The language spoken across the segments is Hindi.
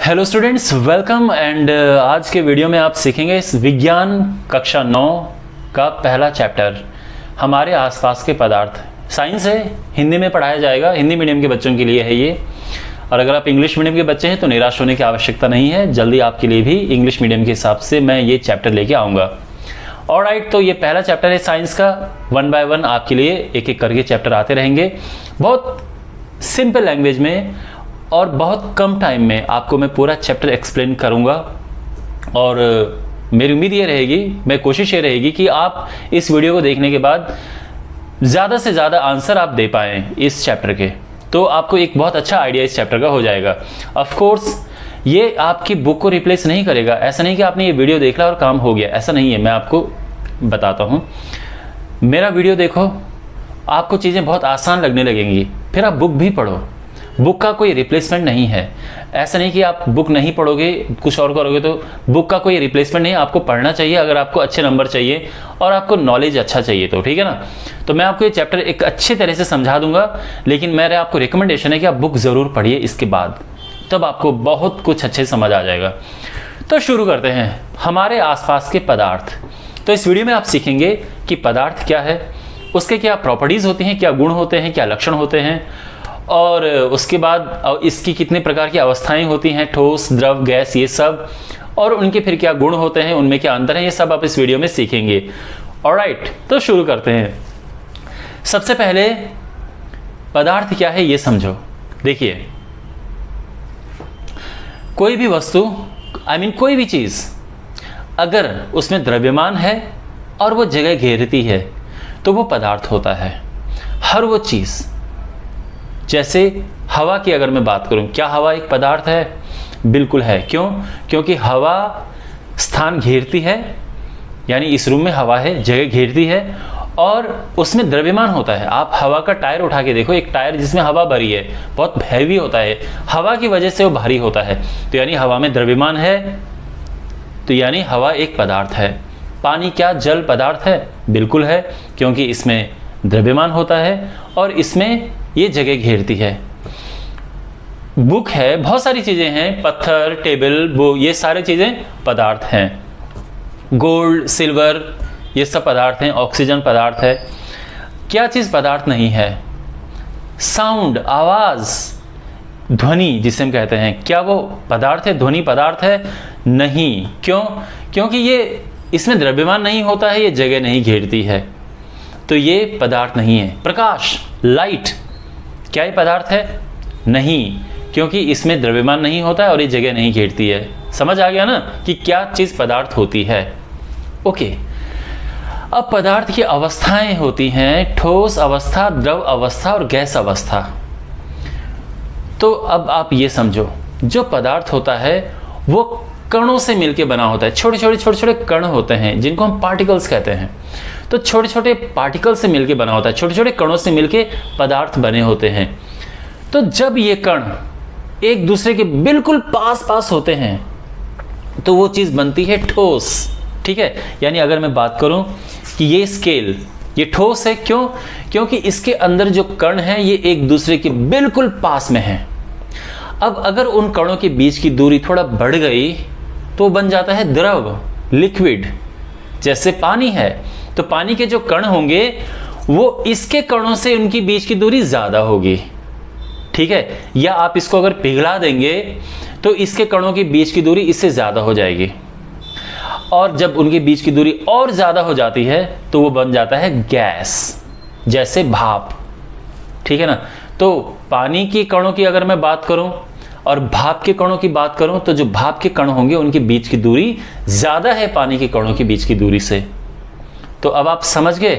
हेलो स्टूडेंट्स, वेलकम एंड आज के वीडियो में आप सीखेंगे इस विज्ञान कक्षा 9 का पहला चैप्टर हमारे आसपास के पदार्थ। साइंस है, हिंदी में पढ़ाया जाएगा, हिंदी मीडियम के बच्चों के लिए है ये। और अगर आप इंग्लिश मीडियम के बच्चे हैं तो निराश होने की आवश्यकता नहीं है, जल्दी आपके लिए भी इंग्लिश मीडियम के हिसाब से मैं ये चैप्टर लेके आऊँगा। ऑलराइट, तो ये पहला चैप्टर है साइंस का। 1 बाय 1 आपके लिए एक एक करके चैप्टर आते रहेंगे, बहुत सिंपल लैंग्वेज में और बहुत कम टाइम में आपको मैं पूरा चैप्टर एक्सप्लेन करूंगा। और मेरी उम्मीद ये रहेगी, मैं कोशिश ये रहेगी कि आप इस वीडियो को देखने के बाद ज़्यादा से ज़्यादा आंसर आप दे पाएँ इस चैप्टर के, तो आपको एक बहुत अच्छा आइडिया इस चैप्टर का हो जाएगा। ऑफ कोर्स ये आपकी बुक को रिप्लेस नहीं करेगा, ऐसा नहीं कि आपने ये वीडियो देखा और काम हो गया, ऐसा नहीं है। मैं आपको बताता हूँ, मेरा वीडियो देखो, आपको चीज़ें बहुत आसान लगने लगेंगी, फिर आप बुक भी पढ़ो। बुक का कोई रिप्लेसमेंट नहीं है, ऐसा नहीं कि आप बुक नहीं पढ़ोगे कुछ और करोगे, तो बुक का कोई रिप्लेसमेंट नहीं है। आपको पढ़ना चाहिए अगर आपको अच्छे नंबर चाहिए और आपको नॉलेज अच्छा चाहिए तो, ठीक है ना। तो मैं आपको ये चैप्टर एक अच्छे तरह से समझा दूंगा, लेकिन मेरा आपको रिकमेंडेशन है कि आप बुक ज़रूर पढ़िए इसके बाद, तब आपको बहुत कुछ अच्छे समझ आ जाएगा। तो शुरू करते हैं, हमारे आसपास के पदार्थ। तो इस वीडियो में आप सीखेंगे कि पदार्थ क्या है, उसके क्या प्रॉपर्टीज़ होती हैं, क्या गुण होते हैं, क्या लक्षण होते हैं, और उसके बाद इसकी कितने प्रकार की अवस्थाएं होती हैं, ठोस, द्रव, गैस, ये सब, और उनके फिर क्या गुण होते हैं, उनमें क्या अंतर है, ये सब आप इस वीडियो में सीखेंगे। ऑलराइट, तो शुरू करते हैं। सबसे पहले पदार्थ क्या है ये समझो। देखिए, कोई भी वस्तु, कोई भी चीज़ अगर उसमें द्रव्यमान है और वो जगह घेरती है तो वो पदार्थ होता है। हर वो चीज़, जैसे हवा की अगर मैं बात करूं, क्या हवा एक पदार्थ है? बिल्कुल है। क्यों? क्योंकि हवा स्थान घेरती है, यानी इस रूम में हवा है, जगह घेरती है और उसमें द्रव्यमान होता है। आप हवा का टायर उठा के देखो, एक टायर जिसमें हवा भरी है, बहुत हैवी होता है, हवा की वजह से वो भारी होता है, तो यानी हवा में द्रव्यमान है, तो यानी हवा एक पदार्थ है। पानी क्या जल पदार्थ है? बिल्कुल है, क्योंकि इसमें द्रव्यमान होता है और इसमें ये जगह घेरती है। बुक है, बहुत सारी चीज़ें हैं, पत्थर, टेबल, वो, ये सारी चीज़ें पदार्थ हैं। गोल्ड, सिल्वर, ये सब पदार्थ हैं। ऑक्सीजन पदार्थ है। क्या चीज़ पदार्थ नहीं है? साउंड, आवाज़, ध्वनि जिसे हम कहते हैं, क्या वो पदार्थ है? ध्वनि पदार्थ है? नहीं। क्यों? क्योंकि ये इसमें द्रव्यमान नहीं होता है, ये जगह नहीं घेरती है, तो ये पदार्थ नहीं है। प्रकाश, लाइट, क्या ये पदार्थ है? नहीं, क्योंकि इसमें द्रव्यमान नहीं होता है और ये जगह नहीं घेरती है। समझ आ गया ना कि क्या चीज़ पदार्थ होती है। ओके, अब पदार्थ की अवस्थाएं होती हैं, ठोस अवस्था, द्रव अवस्था और गैस अवस्था। तो अब आप ये समझो, जो पदार्थ होता है वो कणों से मिलकर बना होता है। छोटे छोटे कण होते हैं जिनको हम पार्टिकल्स कहते हैं। तो छोटे छोटे पार्टिकल से मिलकर बना होता है, छोटे छोटे कणों से मिलकर पदार्थ बने होते हैं। तो जब ये कण एक दूसरे के बिल्कुल पास होते हैं तो वो चीज़ बनती है ठोस, ठीक है। यानी अगर मैं बात करूं कि ये स्केल, ये ठोस है। क्यों? क्योंकि इसके अंदर जो कण हैं ये एक दूसरे के बिल्कुल पास में हैं। अब अगर उन कणों के बीच की दूरी थोड़ा बढ़ गई तो बन जाता है द्रव, लिक्विड। जैसे पानी है, तो पानी के जो कण होंगे वो इसके कणों से उनकी बीच की दूरी ज़्यादा होगी, ठीक है। या आप इसको अगर पिघला देंगे तो इसके कणों के बीच की दूरी इससे ज़्यादा हो जाएगी, और जब उनके बीच की दूरी और ज़्यादा हो जाती है तो वो बन जाता है गैस, जैसे भाप, ठीक है ना। तो पानी के कणों की अगर मैं बात करूं और भाप के कणों की बात करूं, तो जो भाप के कण होंगे उनके बीच की दूरी ज़्यादा है पानी के कणों के बीच की दूरी से। तो अब आप समझ गए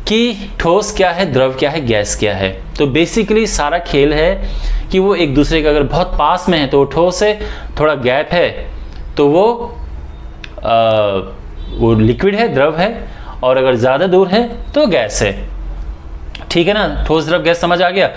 कि ठोस क्या है, द्रव क्या है, गैस क्या है। तो बेसिकली सारा खेल है कि वो एक दूसरे के अगर बहुत पास में है तो वो ठोस है, थोड़ा गैप है तो वो लिक्विड है, द्रव है, और अगर ज़्यादा दूर है तो गैस है, ठीक है ना। ठोस, द्रव, गैस समझ आ गया।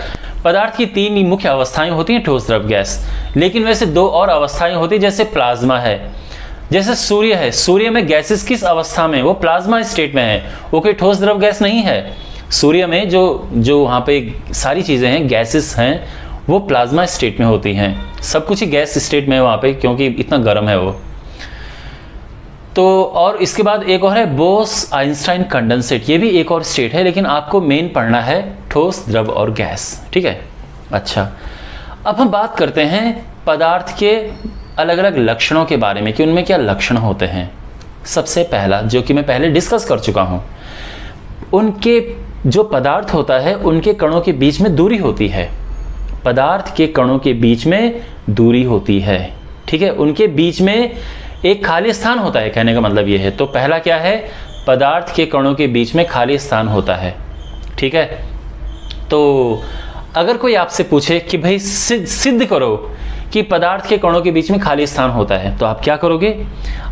पदार्थ की 3 ही मुख्य अवस्थाएं होती हैं, ठोस, द्रव, गैस। लेकिन वैसे 2 और अवस्थाएं होती हैं, जैसे प्लाज्मा है, जैसे सूर्य है। सूर्य में गैसेस किस अवस्था में? वो प्लाज्मा स्टेट में है, वो कोई ठोस, द्रव, गैस नहीं है। सूर्य में जो वहाँ पे सारी चीज़ें हैं, गैसेस हैं, वो प्लाज्मा स्टेट में होती हैं। सब कुछ ही गैस स्टेट में है वहाँ पे, क्योंकि इतना गर्म है वो। तो और इसके बाद एक और है बोस आइंस्टाइन कंडेंसेट, ये भी एक और स्टेट है, लेकिन आपको मेन पढ़ना है ठोस, द्रव और गैस, ठीक है। अच्छा, अब हम बात करते हैं पदार्थ के अलग अलग लक्षणों के बारे में कि उनमें क्या लक्षण होते हैं। सबसे पहला, जो कि मैं पहले डिस्कस कर चुका हूँ, उनके जो पदार्थ होता है उनके कणों के बीच में दूरी होती है। पदार्थ के कणों के बीच में दूरी होती है, ठीक है। उनके बीच में एक खाली स्थान होता है, कहने का मतलब ये है। तो पहला क्या है, पदार्थ के कणों के बीच में खाली स्थान होता है, ठीक है। तो अगर कोई आपसे पूछे कि भाई सिद्ध करो कि पदार्थ के कणों के बीच में खाली स्थान होता है, तो आप क्या करोगे?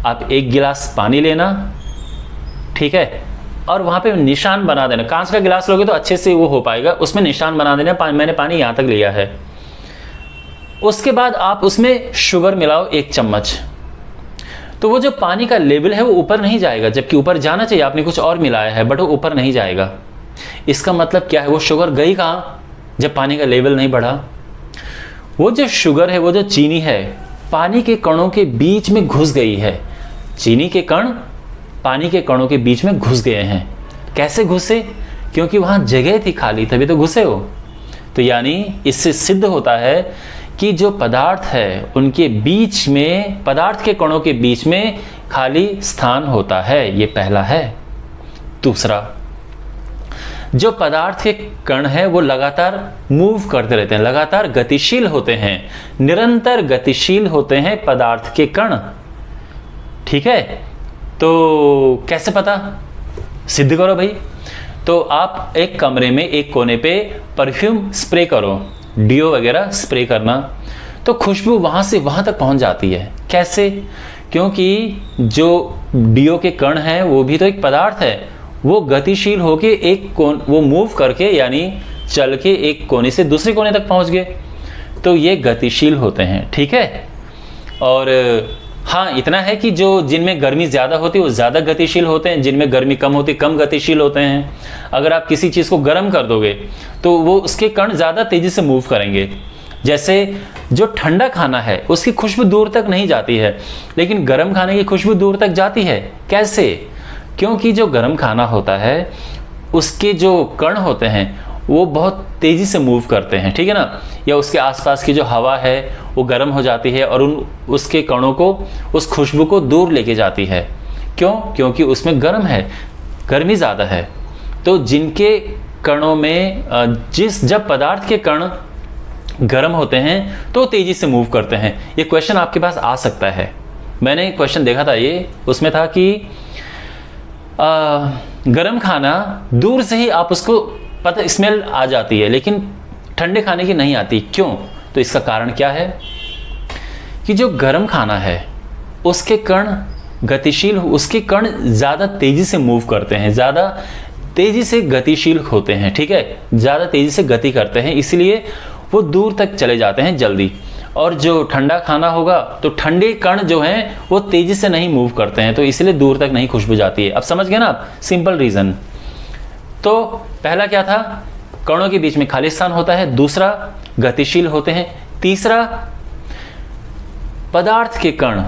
आप एक गिलास पानी लेना, ठीक है, और वहां पे निशान बना देना। कांच का गिलास लोगे तो अच्छे से वो हो पाएगा, उसमें निशान बना देना, मैंने पानी यहां तक लिया है। उसके बाद आप उसमें शुगर मिलाओ 1 चम्मच। तो वो जो पानी का लेवल है वो ऊपर नहीं जाएगा, जबकि ऊपर जाना चाहिए, आपने कुछ और मिलाया है, बट वो ऊपर नहीं जाएगा। इसका मतलब क्या है, वो शुगर गई कहाँ? जब पानी का लेवल नहीं बढ़ा। वो जो शुगर है, वो जो चीनी है, पानी के कणों के बीच में घुस गई है। चीनी के कण पानी के कणों के बीच में घुस गए हैं। कैसे घुसे? क्योंकि वहां जगह थी खाली, तभी तो घुसे हो। तो यानी इससे सिद्ध होता है कि जो पदार्थ है उनके बीच में, पदार्थ के कणों के बीच में खाली स्थान होता है। ये पहला है। दूसरा, जो पदार्थ के कण है वो लगातार मूव करते रहते हैं, लगातार गतिशील होते हैं, निरंतर गतिशील होते हैं पदार्थ के कण, ठीक है। तो कैसे पता? सिद्ध करो भाई। तो आप एक कमरे में एक कोने पे परफ्यूम स्प्रे करो, डीओ वगैरह स्प्रे करना, तो खुशबू वहां से वहां तक पहुंच जाती है। कैसे? क्योंकि जो डीओ के कण हैं वो भी तो एक पदार्थ है, वो गतिशील होके एक कोन, वो मूव करके यानी चल के एक कोने से दूसरे कोने तक पहुंच गए, तो ये गतिशील होते हैं, ठीक है। और हाँ, इतना है कि जो जिनमें गर्मी ज़्यादा होती है वो ज़्यादा गतिशील होते हैं, जिनमें गर्मी कम होती है कम गतिशील होते हैं। अगर आप किसी चीज़ को गर्म कर दोगे तो वो उसके कण ज़्यादा तेज़ी से मूव करेंगे। जैसे जो ठंडा खाना है उसकी खुशबू दूर तक नहीं जाती है, लेकिन गर्म खाने की खुशबू दूर तक जाती है। कैसे? क्योंकि जो गर्म खाना होता है उसके जो कण होते हैं वो बहुत तेज़ी से मूव करते हैं, ठीक है ना। या उसके आसपास की जो हवा है वो गर्म हो जाती है और उसके कणों को, उस खुशबू को दूर लेके जाती है। क्यों? क्योंकि उसमें गर्म है, गर्मी ज़्यादा है। तो जिनके कणों में जब पदार्थ के कण गर्म होते हैं तो तेज़ी से मूव करते हैं। ये क्वेश्चन आपके पास आ सकता है। मैंने क्वेश्चन देखा था, ये उसमें था कि गर्म खाना दूर से ही आप उसको पता स्मेल आ जाती है, लेकिन ठंडे खाने की नहीं आती। क्यों? तो इसका कारण क्या है कि जो गर्म खाना है उसके कण गतिशील, उसके कण ज़्यादा तेज़ी से मूव करते हैं, ज़्यादा तेज़ी से गतिशील होते हैं, ठीक है, ज़्यादा तेज़ी से गति करते हैं, इसलिए वो दूर तक चले जाते हैं जल्दी। और जो ठंडा खाना होगा तो ठंडे कण जो हैं वो तेज़ी से नहीं मूव करते हैं, तो इसलिए दूर तक नहीं खुशबू जाती है। अब समझ गए ना आप? Simple reason. तो पहला क्या था? कणों के बीच में खाली स्थान होता है। दूसरा, गतिशील होते हैं। तीसरा, पदार्थ के कण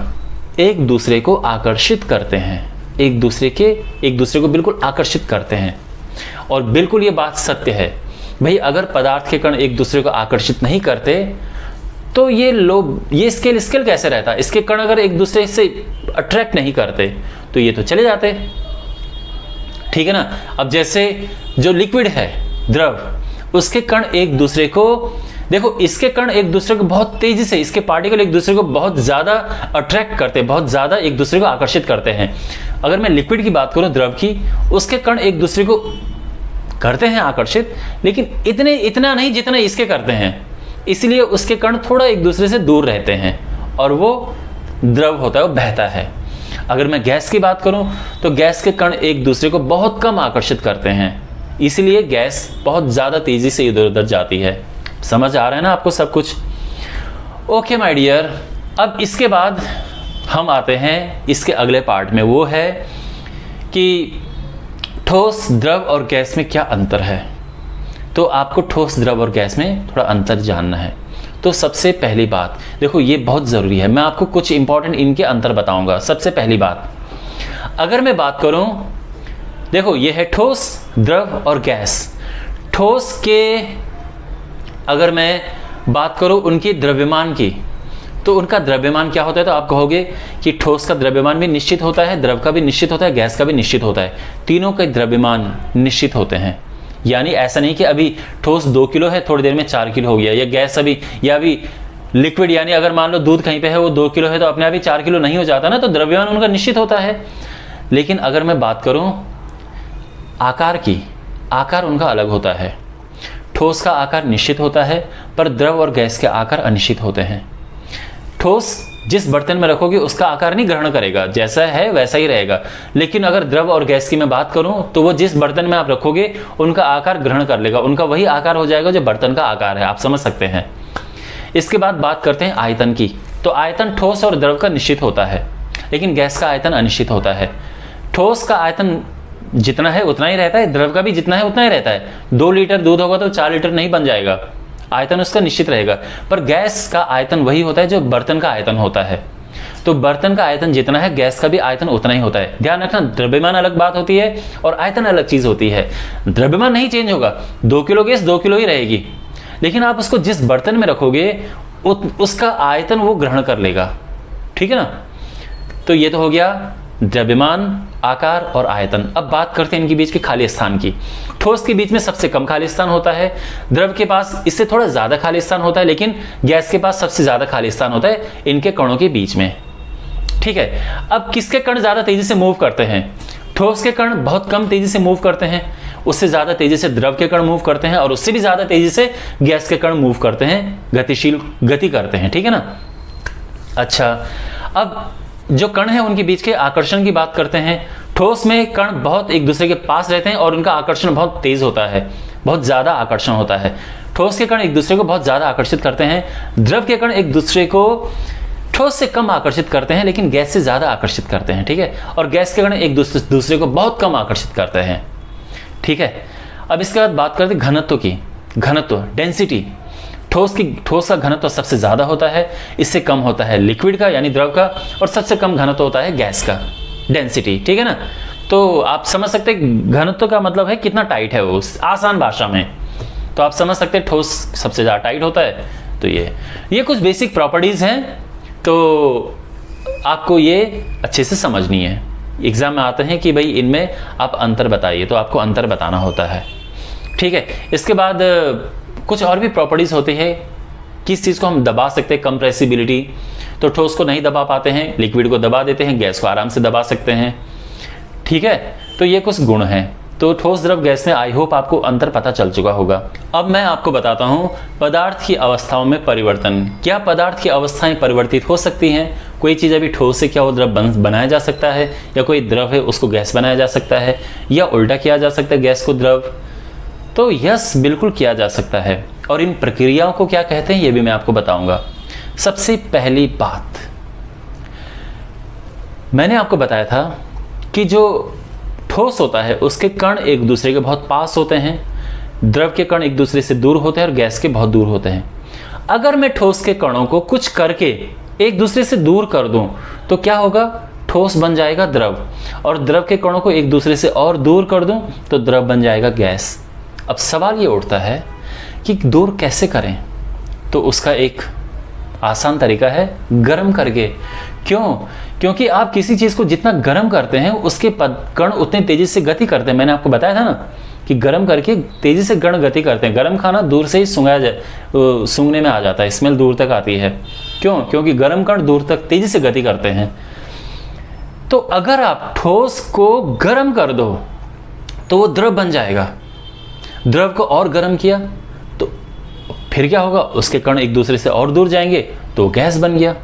एक दूसरे को आकर्षित करते हैं, एक दूसरे को बिल्कुल आकर्षित करते हैं। और बिल्कुल ये बात सत्य है भाई, अगर पदार्थ के कण एक दूसरे को आकर्षित नहीं करते तो ये स्केल कैसे रहता? इसके कण अगर एक दूसरे से अट्रैक्ट नहीं करते तो ये तो चले जाते, ठीक है ना। अब जैसे जो लिक्विड है, द्रव, उसके कण एक दूसरे को, देखो इसके कण एक दूसरे को बहुत तेजी से, इसके पार्टिकल एक दूसरे को बहुत ज्यादा अट्रैक्ट करते हैं, बहुत ज्यादा एक दूसरे को आकर्षित करते हैं। अगर मैं लिक्विड की बात करूं, द्रव की, उसके कण एक दूसरे को करते हैं आकर्षित, लेकिन इतना नहीं जितना इसके करते हैं, इसलिए उसके कण थोड़ा एक दूसरे से दूर रहते हैं और वो द्रव होता है, वो बहता है। अगर मैं गैस की बात करूं तो गैस के कण एक दूसरे को बहुत कम आकर्षित करते हैं, इसलिए गैस बहुत ज़्यादा तेज़ी से इधर उधर जाती है। समझ आ रहा है ना आपको सब कुछ? ओके माय डियर, अब इसके बाद हम आते हैं इसके अगले पार्ट में, वो है कि ठोस, द्रव और गैस में क्या अंतर है। तो आपको ठोस, द्रव और गैस में थोड़ा अंतर जानना है। तो सबसे पहली बात देखो, ये बहुत ज़रूरी है, मैं आपको कुछ इंपॉर्टेंट इनके अंतर बताऊंगा। सबसे पहली बात, अगर मैं बात करूं, देखो ये है ठोस, द्रव और गैस। ठोस के अगर मैं बात करूं उनकी द्रव्यमान की, तो उनका द्रव्यमान क्या होता है? तो आप कहोगे कि ठोस का द्रव्यमान भी निश्चित होता है, द्रव का भी निश्चित होता है, गैस का भी निश्चित होता है। तीनों के द्रव्यमान निश्चित होते हैं। यानी ऐसा नहीं कि अभी ठोस 2 किलो है, थोड़ी देर में 4 किलो हो गया, या गैस अभी, या अभी लिक्विड, यानी अगर मान लो दूध कहीं पे है वो 2 किलो है तो अपने आप ही 4 किलो नहीं हो जाता ना, तो द्रव्यमान उनका निश्चित होता है। लेकिन अगर मैं बात करूं आकार की, आकार उनका अलग होता है। ठोस का आकार निश्चित होता है, पर द्रव और गैस के आकार अनिश्चित होते हैं। ठोस जिस बर्तन में रखोगे उसका आकार नहीं ग्रहण करेगा, जैसा है वैसा ही रहेगा। लेकिन अगर द्रव और गैस की मैं बात करूं तो वो जिस बर्तन में आप रखोगे उनका आकार ग्रहण कर लेगा, उनका वही आकार हो जाएगा जो बर्तन का आकार है। आप समझ सकते हैं। इसके बाद बात करते हैं आयतन की। तो आयतन ठोस और द्रव का निश्चित होता है, लेकिन गैस का आयतन अनिश्चित होता है। ठोस का आयतन जितना है उतना ही रहता है, द्रव का भी जितना है उतना ही रहता है। 2 लीटर दूध होगा तो 4 लीटर नहीं बन जाएगा, आयतन उसका निश्चित रहेगा। पर गैस का आयतन वही होता है जो बर्तन का आयतन होता है। तो बर्तन का आयतन जितना है, गैस का भी आयतन उतना ही होता है। ध्यान रखना, द्रव्यमान अलग बात होती है और आयतन अलग चीज होती है। द्रव्यमान नहीं चेंज होगा, 2 किलो गैस 2 किलो ही रहेगी, लेकिन आप उसको जिस बर्तन में रखोगे उसका आयतन वो ग्रहण कर लेगा। ठीक है ना। तो ये तो हो गया द्रव्यमान, आकार और आयतन। अब बात करते हैं इनके बीच के खाली स्थान की। ठोस के बीच में सबसे कम खाली स्थान होता है, द्रव के पास इससे थोड़ा ज्यादा खाली स्थान होता है, लेकिन गैस के पास सबसे ज्यादा खाली स्थान होता है इनके कणों के बीच में। ठीक है। अब किसके कण ज्यादा तेजी से मूव करते हैं? ठोस के कण बहुत कम तेजी से मूव करते हैं, उससे ज्यादा तेजी से द्रव के कण मूव करते हैं, और उससे भी ज्यादा तेजी से गैस के कण मूव करते हैं, गतिशील गति करते हैं। ठीक है ना। अच्छा, अब जो कण है उनके बीच के आकर्षण की बात करते हैं। ठोस में कण बहुत एक दूसरे के पास रहते हैं और उनका आकर्षण बहुत तेज होता है, बहुत ज्यादा आकर्षण होता है। ठोस के कण एक दूसरे को बहुत ज्यादा आकर्षित करते हैं। द्रव के कण एक दूसरे को ठोस से कम आकर्षित करते हैं, लेकिन गैस से ज्यादा आकर्षित करते हैं। ठीक है। और गैस के कण एक दूसरे को बहुत कम आकर्षित करते हैं। ठीक है। अब इसके बाद बात करते हैं घनत्व की। घनत्व, डेंसिटी। ठोस का घनत्व सबसे ज्यादा होता है, इससे कम होता है लिक्विड का यानी द्रव का, और सबसे कम घनत्व होता है गैस का, डेंसिटी। ठीक है ना। तो आप समझ सकते हैं घनत्व का मतलब है कितना टाइट है वो, आसान भाषा में। तो आप समझ सकते हैं ठोस सबसे ज्यादा टाइट होता है। तो ये कुछ बेसिक प्रॉपर्टीज हैं, तो आपको ये अच्छे से समझनी है। एग्जाम में आते हैं कि भाई इनमें आप अंतर बताइए, तो आपको अंतर बताना होता है। ठीक है। इसके बाद कुछ और भी प्रॉपर्टीज होती है। किस चीज़ को हम दबा सकते हैं? कंप्रेसिबिलिटी। तो ठोस को नहीं दबा पाते हैं, लिक्विड को दबा देते हैं, गैस को आराम से दबा सकते हैं। ठीक है। तो ये कुछ गुण हैं। तो ठोस, द्रव, गैस में आई होप आपको अंतर पता चल चुका होगा। अब मैं आपको बताता हूँ पदार्थ की अवस्थाओं में परिवर्तन। क्या पदार्थ की अवस्थाएं परिवर्तित हो सकती हैं? कोई चीज़ अभी ठोस से क्या वो द्रव बनाया जा सकता है, या कोई द्रव है उसको गैस बनाया जा सकता है, या उल्टा किया जा सकता है गैस को द्रव? तो यस, बिल्कुल किया जा सकता है। और इन प्रक्रियाओं को क्या कहते हैं ये भी मैं आपको बताऊंगा। सबसे पहली बात, मैंने आपको बताया था कि जो ठोस होता है उसके कण एक दूसरे के बहुत पास होते हैं, द्रव के कण एक दूसरे से दूर होते हैं और गैस के बहुत दूर होते हैं। अगर मैं ठोस के कणों को कुछ करके एक दूसरे से दूर कर दूं तो क्या होगा? ठोस बन जाएगा द्रव, और द्रव के कणों को एक दूसरे से और दूर कर दूं तो द्रव बन जाएगा गैस। अब सवाल ये उठता है कि दूर कैसे करें? तो उसका एक आसान तरीका है, गर्म करके। क्यों? क्योंकि आप किसी चीज़ को जितना गर्म करते हैं उसके कण उतने तेजी से गति करते हैं। मैंने आपको बताया था ना कि गर्म करके तेजी से कण गति करते हैं। गर्म खाना दूर से ही सूंघने में आ जाता है, स्मेल दूर तक आती है। क्यों? क्योंकि गर्म कण दूर तक तेजी से गति करते हैं। तो अगर आप ठोस को गर्म कर दो तो वो द्रव बन जाएगा। द्रव को और गर्म किया तो फिर क्या होगा? उसके कण एक दूसरे से और दूर जाएंगे तो गैस बन गया।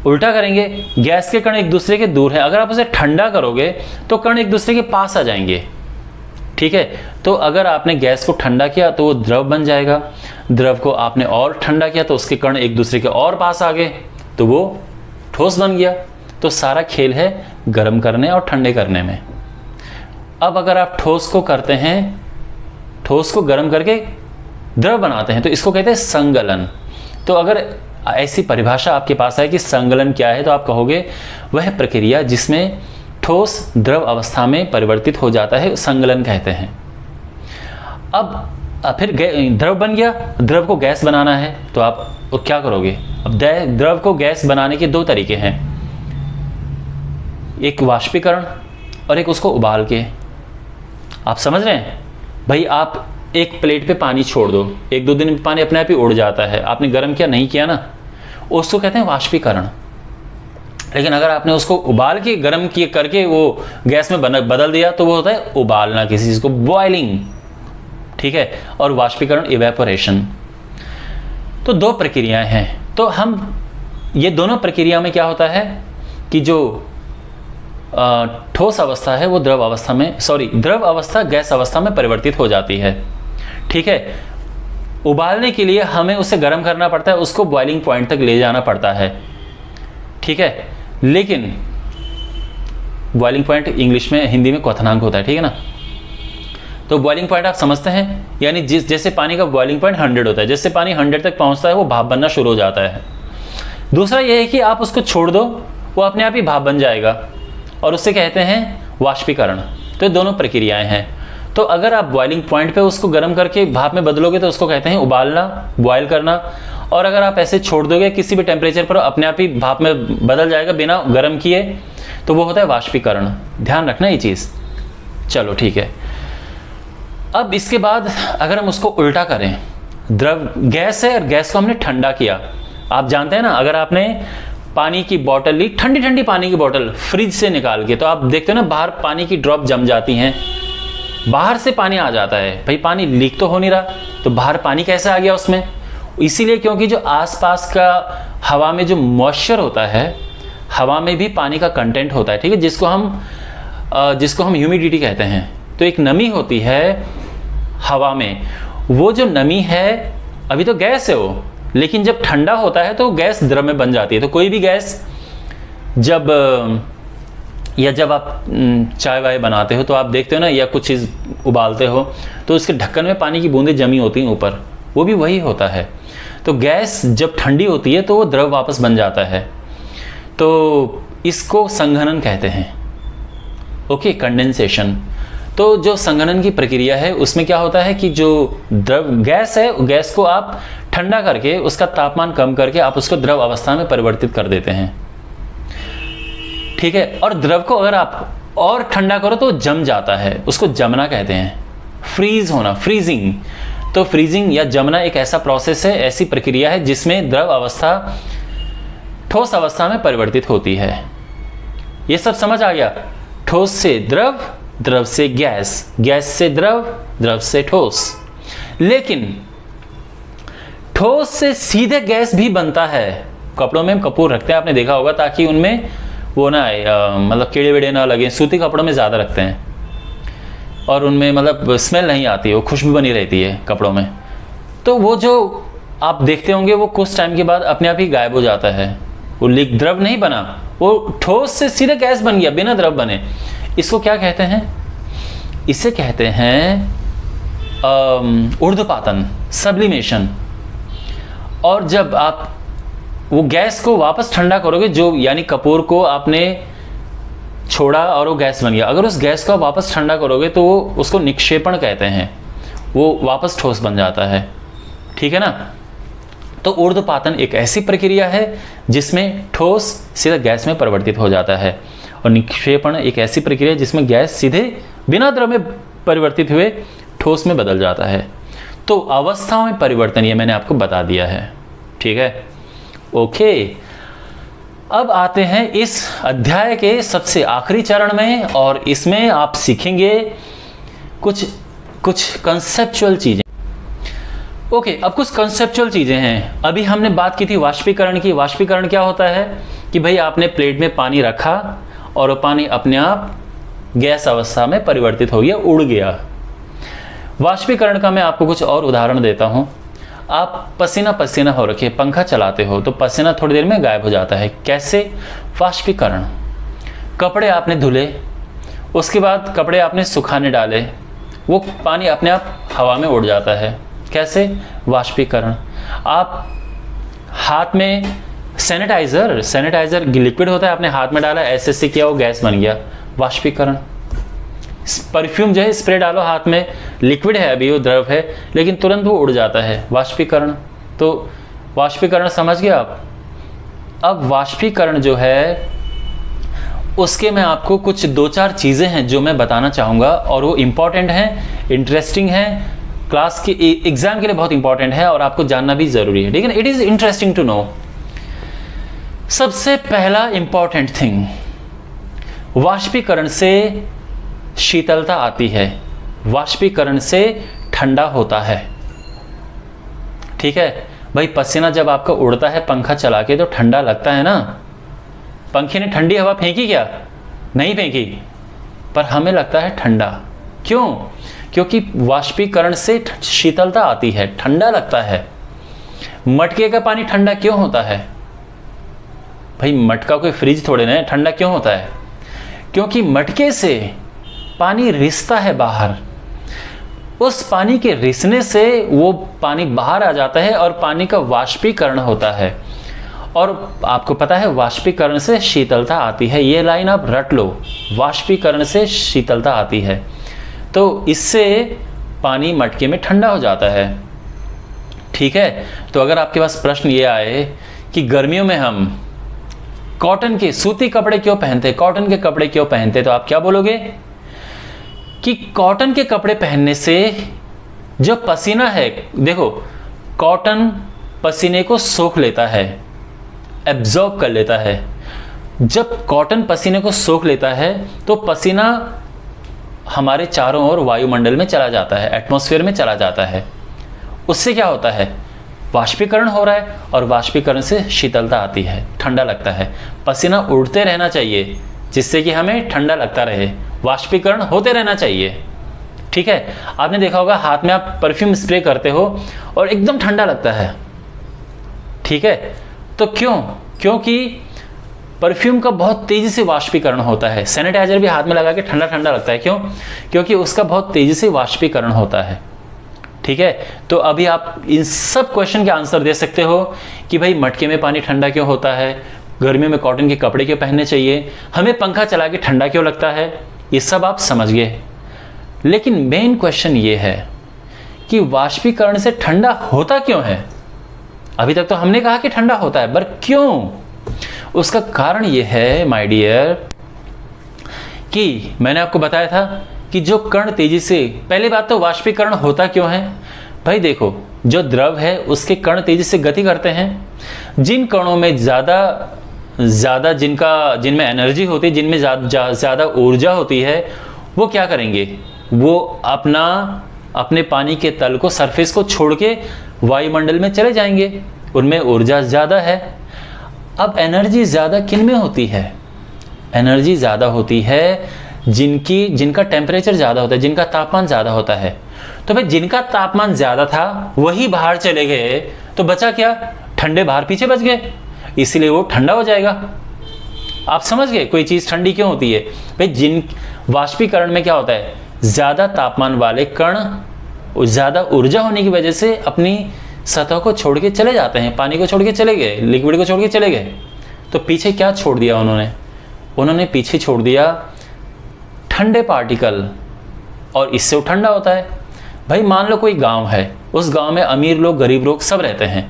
उल्टा करेंगे, गैस के कण एक दूसरे के दूर हैं, अगर आप उसे ठंडा करोगे तो कण एक दूसरे के पास आ जाएंगे। ठीक है। तो अगर आपने गैस को ठंडा किया तो वो द्रव बन जाएगा, द्रव को आपने और ठंडा किया तो उसके कण एक दूसरे के और पास आ गए तो वो ठोस बन गया। तो सारा खेल है गर्म करने और ठंडे करने में। अब अगर आप ठोस को करते हैं ठोस को गर्म करके द्रव बनाते हैं, तो इसको कहते हैं संगलन। तो अगर ऐसी परिभाषा आपके पास है कि संगलन क्या है, तो आप कहोगे वह प्रक्रिया जिसमें ठोस द्रव अवस्था में परिवर्तित हो जाता है, संगलन कहते हैं। अब फिर द्रव बन गया, द्रव को गैस बनाना है, तो आप क्या करोगे? अब द्रव को गैस बनाने के दो तरीके हैं, एक वाष्पीकरण और एक उसको उबाल के। आप समझ रहे हैं भाई? आप एक प्लेट पे पानी छोड़ दो, 1-2 दिन में पानी अपने आप ही उड़ जाता है, आपने गर्म किया नहीं किया ना, उसको कहते हैं वाष्पीकरण। लेकिन अगर आपने उसको उबाल के गर्म किए करके वो गैस में बदल दिया, तो वो होता है उबालना, किसी चीज को बॉइलिंग, ठीक है। और वाष्पीकरण इवेपोरेशन। तो दो प्रक्रियाएं हैं। तो हम ये दोनों प्रक्रिया में क्या होता है कि जो ठोस अवस्था है वो द्रव अवस्था गैस अवस्था में परिवर्तित हो जाती है, ठीक है। उबालने के लिए हमें उसे गर्म करना पड़ता है, उसको बॉइलिंग पॉइंट तक ले जाना पड़ता है, ठीक है। लेकिन बॉइलिंग पॉइंट इंग्लिश में, हिंदी में क्वथनांक होता है, ठीक है ना। तो बॉइलिंग पॉइंट आप समझते हैं, यानी जैसे पानी का बॉइलिंग पॉइंट 100 होता है, जैसे पानी 100 तक पहुंचता है वो भाप बनना शुरू हो जाता है। दूसरा ये है कि आप उसको छोड़ दो, वो अपने आप ही भाप बन जाएगा, और उससे कहते हैं वाष्पीकरण। तो दोनों प्रक्रियाएं हैं। तो अगर आप बॉइलिंग पॉइंट पे उसको गर्म करके भाप में बदलोगे तो उसको कहते हैं उबालना, बॉयल करना। और अगर आप ऐसे छोड़ दोगे किसी भी टेम्परेचर पर, अपने आप ही भाप में बदल जाएगा बिना गर्म किए, तो वो होता है वाष्पीकरण। ध्यान रखना ये चीज़। चलो ठीक है। अब इसके बाद अगर हम उसको उल्टा करें, द्रव गैस है और गैस को हमने ठंडा किया। आप जानते हैं ना, अगर आपने पानी की बोतल ली, ठंडी ठंडी पानी की बोतल फ्रिज से निकाल के, तो आप देखते हो ना बाहर पानी की ड्रॉप जम जाती हैं, बाहर से पानी आ जाता है। भाई पानी लीक तो हो नहीं रहा, तो बाहर पानी कैसे आ गया उसमें? इसीलिए क्योंकि जो आसपास का हवा में जो मॉइस्चर होता है, हवा में भी पानी का कंटेंट होता है, ठीक है, जिसको हम ह्यूमिडिटी कहते हैं। तो एक नमी होती है हवा में, वो जो नमी है, अभी तो गैस है वो, लेकिन जब ठंडा होता है तो गैस द्रव में बन जाती है। तो कोई भी गैस जब आप चाय वाय बनाते हो तो आप देखते हो ना, या कुछ चीज़ उबालते हो तो उसके ढक्कन में पानी की बूंदें जमी होती हैं ऊपर, वो भी वही होता है। तो गैस जब ठंडी होती है तो वो द्रव वापस बन जाता है, तो इसको संघनन कहते हैं। Okay, condensation. तो जो संघनन की प्रक्रिया है उसमें क्या होता है कि जो द्रव गैस है, गैस को आप ठंडा करके उसका तापमान कम करके आप उसको द्रव अवस्था में परिवर्तित कर देते हैं, ठीक है। और द्रव को अगर आप और ठंडा करो तो जम जाता है, उसको जमना कहते हैं। फ्रीज होना, फ्रीजिंग। तो फ्रीजिंग या जमना एक ऐसा प्रोसेस है, ऐसी प्रक्रिया है जिसमें द्रव अवस्था ठोस अवस्था में परिवर्तित होती है। ये सब समझ आ गया? ठोस से द्रव, द्रव से गैस, गैस से द्रव, द्रव से ठोस। लेकिन ठोस से सीधे गैस भी बनता है। कपड़ों में हम कपूर रखते हैं, आपने देखा होगा, ताकि उनमें वो ना मतलब कीड़े वेड़े ना लगे। सूती कपड़ों में ज़्यादा रखते हैं और उनमें मतलब स्मेल नहीं आती है, वो खुशबू बनी रहती है कपड़ों में। तो वो जो आप देखते होंगे वो कुछ टाइम के बाद अपने आप ही गायब हो जाता है। वो लीक द्रव नहीं बना, वो ठोस से सीधे गैस बन गया बिना द्रव बने। इसको क्या कहते हैं? इसे कहते हैं ऊर्ध्वपातन, सब्लिमेशन। और जब आप वो गैस को वापस ठंडा करोगे, जो यानी कपूर को आपने छोड़ा और वो गैस बन गया, अगर उस गैस को आप वापस ठंडा करोगे तो वो उसको निक्षेपण कहते हैं, वो वापस ठोस बन जाता है, ठीक है ना। तो ऊर्ध्वपातन एक ऐसी प्रक्रिया है जिसमें ठोस सीधा गैस में परिवर्तित हो जाता है, और निक्षेपण एक ऐसी प्रक्रिया जिसमें गैस सीधे बिना द्रव में परिवर्तित हुए ठोस में बदल जाता है। तो अवस्थाओं में परिवर्तन ये मैंने आपको बता दिया है, ठीक है। ओके, अब आते हैं इस अध्याय के सबसे आखिरी चरण में, और इसमें आप सीखेंगे कुछ कंसेप्चुअल चीजें। ओके, अब कुछ कंसेप्चुअल चीजें हैं। अभी हमने बात की थी वाष्पीकरण की। वाष्पीकरण क्या होता है कि भाई आपने प्लेट में पानी रखा और वो पानी अपने आप गैस अवस्था में परिवर्तित हो गया, उड़ गया। वाष्पीकरण का मैं आपको कुछ और उदाहरण देता हूं। आप पसीना पसीना हो रखे, पंखा चलाते हो तो पसीना थोड़ी देर में गायब हो जाता है। कैसे? वाष्पीकरण। कपड़े आपने धुले, उसके बाद कपड़े आपने सुखाने डाले, वो पानी अपने आप हवा में उड़ जाता है। कैसे? वाष्पीकरण। आप हाथ में सैनिटाइजर लिक्विड होता है, आपने हाथ में डाला, ऐसे किया, वो गैस बन गया, वाष्पीकरण। परफ्यूम जो है स्प्रे डालो हाथ में, लिक्विड है अभी, वो द्रव है, लेकिन तुरंत वो उड़ जाता है, वाष्पीकरण। तो वाष्पीकरण समझ गए आप। अब वाष्पीकरण जो है उसके मैं आपको कुछ 2-4 चीज़ें हैं जो मैं बताना चाहूँगा, और वो इम्पॉर्टेंट हैं, इंटरेस्टिंग हैं, क्लास के एग्जाम के लिए बहुत इंपॉर्टेंट है और आपको जानना भी ज़रूरी है। लेकिन it is interesting to know. सबसे पहला इंपॉर्टेंट थिंग, वाष्पीकरण से शीतलता आती है, वाष्पीकरण से ठंडा होता है। ठीक है भाई, पसीना जब आपका उड़ता है पंखा चला के तो ठंडा लगता है ना। पंखे ने ठंडी हवा फेंकी क्या? नहीं फेंकी, पर हमें लगता है ठंडा। क्यों? क्योंकि वाष्पीकरण से शीतलता आती है, ठंडा लगता है। मटके का पानी ठंडा क्यों होता है? भाई मटका कोई फ्रिज थोड़े ना, ठंडा क्यों होता है? क्योंकि मटके से पानी रिसता है बाहर, उस पानी के रिसने से वो पानी बाहर आ जाता है और पानी का वाष्पीकरण होता है। और आपको पता है वाष्पीकरण से शीतलता आती है, ये लाइन आप रट लो, वाष्पीकरण से शीतलता आती है। तो इससे पानी मटके में ठंडा हो जाता है। ठीक है, तो अगर आपके पास प्रश्न ये आए कि गर्मियों में हम कॉटन के सूती कपड़े क्यों पहनते, कॉटन के कपड़े क्यों पहनते, तो आप क्या बोलोगे कि कॉटन के कपड़े पहनने से जो पसीना है, देखो कॉटन पसीने को सोख लेता है, एब्जॉर्ब कर लेता है। जब कॉटन पसीने को सोख लेता है तो पसीना हमारे चारों ओर वायुमंडल में चला जाता है, एटमॉस्फेयर में चला जाता है। उससे क्या होता है? वाष्पीकरण हो रहा है, और वाष्पीकरण से शीतलता आती है, ठंडा लगता है। पसीना उड़ते रहना चाहिए जिससे कि हमें ठंडा लगता रहे, वाष्पीकरण होते रहना चाहिए। ठीक है, आपने देखा होगा हाथ में आप परफ्यूम स्प्रे करते हो और एकदम ठंडा लगता है। ठीक है, तो क्यों? क्योंकि परफ्यूम का बहुत तेजी से वाष्पीकरण होता है। सैनिटाइजर भी हाथ में लगा के ठंडा ठंडा लगता है, क्यों? क्योंकि उसका बहुत तेजी से वाष्पीकरण होता है। ठीक है, तो अभी आप इन सब क्वेश्चन के आंसर दे सकते हो कि भाई मटके में पानी ठंडा क्यों होता है, गर्मियों में कॉटन के कपड़े क्यों पहनने चाहिए, हमें पंखा चला के ठंडा क्यों लगता है, ये सब आप समझ गए। लेकिन मेन क्वेश्चन ये है कि वाष्पीकरण से ठंडा होता क्यों है? अभी तक तो हमने कहा कि ठंडा होता है, पर क्यों? उसका कारण ये है माय डियर कि मैंने आपको बताया था कि जो कण तेजी से, पहली बात तो वाष्पीकरण होता क्यों है? भाई देखो, जो द्रव है उसके कण तेजी से गति करते हैं। जिन कणों में ज़्यादा जिनमें एनर्जी होती है, जिनमें ज़्यादा ऊर्जा होती है, वो क्या करेंगे? वो अपने पानी के तल को, सरफेस को छोड़ के वायुमंडल में चले जाएंगे, उनमें ऊर्जा ज़्यादा है। अब एनर्जी ज़्यादा किन में होती है? एनर्जी ज़्यादा होती है जिनका टेम्परेचर ज़्यादा होता है, जिनका तापमान ज़्यादा होता है। तो भाई जिनका तापमान ज़्यादा था वही बाहर चले गए, तो बचा क्या? ठंडे बाहर पीछे बच गए, इसलिए वो ठंडा हो जाएगा। आप समझ गए कोई चीज़ ठंडी क्यों होती है? भाई वाष्पीकरण में क्या होता है? ज़्यादा तापमान वाले कण ज़्यादा ऊर्जा होने की वजह से अपनी सतह को छोड़ के चले जाते हैं, पानी को छोड़ के चले गए, लिक्विड को छोड़ के चले गए। तो पीछे क्या छोड़ दिया उन्होंने पीछे छोड़ दिया ठंडे पार्टिकल, और इससे वो ठंडा होता है। भाई मान लो कोई गांव है, उस गांव में अमीर लोग गरीब लोग सब रहते हैं,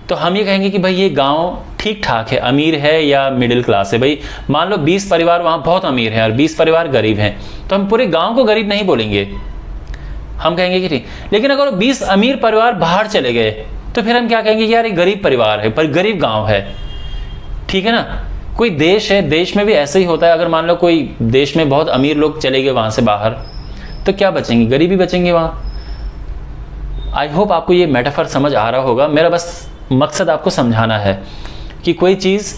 तो हम ये कहेंगे कि भाई ये गांव ठीक ठाक है, अमीर है या मिडिल क्लास है। भाई मान लो 20 परिवार वहाँ बहुत अमीर हैं और 20 परिवार गरीब हैं, तो हम पूरे गांव को गरीब नहीं बोलेंगे, हम कहेंगे कि ठीक। लेकिन अगर 20 अमीर परिवार बाहर चले गए तो फिर हम क्या कहेंगे कि यार ये गरीब परिवार है, पर गरीब गांव है। ठीक है ना? कोई देश है, देश में भी ऐसे ही होता है। अगर मान लो कोई देश में बहुत अमीर लोग चले गए वहाँ से बाहर, तो क्या बचेंगे? गरीबी बचेंगे वहाँ। आई होप आपको ये मेटाफर समझ आ रहा होगा। मेरा बस मकसद आपको समझाना है कि कोई चीज़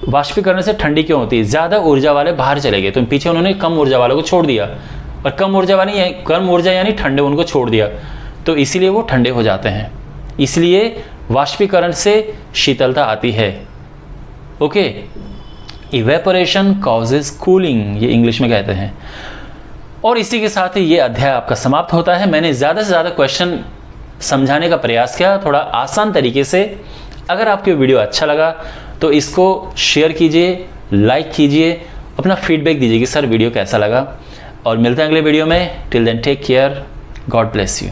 वाष्पीकरण से ठंडी क्यों होती है। ज़्यादा ऊर्जा वाले बाहर चले गए, तो पीछे उन्होंने कम ऊर्जा वालों को छोड़ दिया, और कम ऊर्जा यानी ठंडे उनको छोड़ दिया, तो इसीलिए वो ठंडे हो जाते हैं। इसलिए वाष्पीकरण से शीतलता आती है। ओके, इवेपोरेशन कॉजेज कूलिंग, ये इंग्लिश में कहते हैं। और इसी के साथ ही ये अध्याय आपका समाप्त होता है। मैंने ज़्यादा से ज़्यादा क्वेश्चन समझाने का प्रयास किया थोड़ा आसान तरीके से। अगर आपको वीडियो अच्छा लगा तो इसको शेयर कीजिए, लाइक कीजिए, अपना फीडबैक दीजिए कि सर वीडियो कैसा लगा। और मिलते हैं अगले वीडियो में। Till then take care, God bless you.